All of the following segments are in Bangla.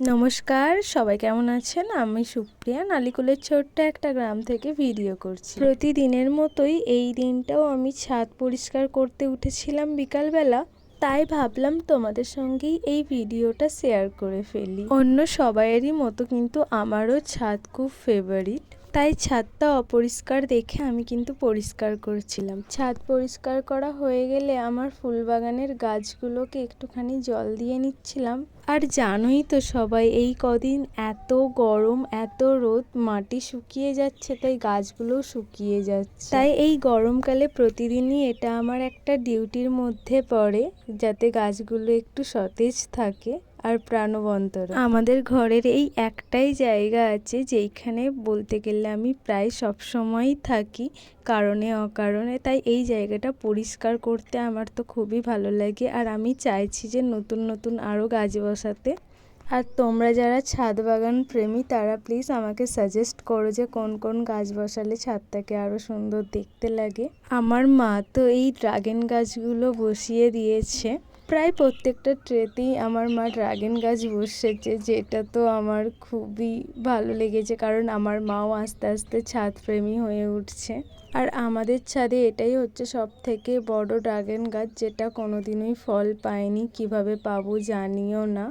নমস্কার, সবাই কেমন আছেন? আমি সুপ্রিয়া নালিকুলের ছোট্ট একটা গ্রাম থেকে ভিডিও করছি। প্রতিদিনের মতোই এই দিনটাও আমি ছাদ পরিষ্কার করতে উঠেছিলাম বিকালবেলা। তাই ভাবলাম তোমাদের সঙ্গেই এই ভিডিওটা শেয়ার করে ফেলি। অন্য সবাইয়েরই মতো কিন্তু আমারও ছাদ খুব ফেভারিট। তাই ছাদটা অপরিষ্কার দেখে আমি কিন্তু পরিষ্কার করছিলাম। ছাদ পরিষ্কার করা হয়ে গেলে আমার ফুলবাগানের গাছগুলোকে একটুখানি জল দিয়ে নিচ্ছিলাম। আর জানোই তো সবাই, এই কদিন এত গরম, এত রোদ, মাটি শুকিয়ে যাচ্ছে, তাই গাছগুলোও শুকিয়ে যাচ্ছে। তাই এই গরমকালে প্রতিদিনই এটা আমার একটা ডিউটির মধ্যে পড়ে, যাতে গাছগুলো একটু সতেজ থাকে আর প্রাণবন্ত। আমাদের ঘরের এই একটাই জায়গা আছে যেইখানে বলতে গেলে আমি প্রায় সবসময়ই থাকি কারণে অকারণে। তাই এই জায়গাটা পরিষ্কার করতে আমার তো খুবই ভালো লাগে, আর আমি চাইছি যে নতুন নতুন আরও গাছ বসাতে। আর তোমরা যারা ছাদ বাগান প্রেমী তারা প্লিজ আমাকে সাজেস্ট করো যে কোন কোন গাছ বসালে ছাদটাকে আরও সুন্দর দেখতে লাগে। আমার মা তো এই ড্রাগন গাছগুলো বসিয়ে দিয়েছে। প্রায় প্রত্যেকটা ট্রেতেই আমার মা ড্রাগন গাছ বসেছে, যেটা তো আমার খুবই ভালো লেগেছে, কারণ আমার মাও আস্তে আস্তে ছাদ প্রেমী হয়ে উঠছে। আর আমাদের ছাদে এটাই হচ্ছে সব থেকে বড় ড্রাগন গাছ, যেটা কোনোদিনই ফল পায়নি। কিভাবে পাবো জানিও না।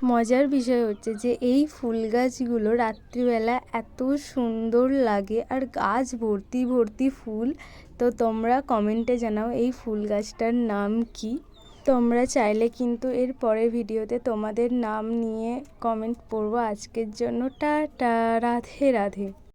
মজার বিষয় হচ্ছে যে এই ফুল গাছগুলো রাত্রিবেলা এত সুন্দর লাগে, আর গাছ ভর্তি ভর্তি ফুল। তো তোমরা কমেন্টে জানাও এই ফুল গাছটার নাম কি। তোমরা চাইলে কিন্তু এর পরের ভিডিওতে তোমাদের নাম নিয়ে কমেন্ট পড়বো। আজকের জন্য টাটা, রাধে রাধে।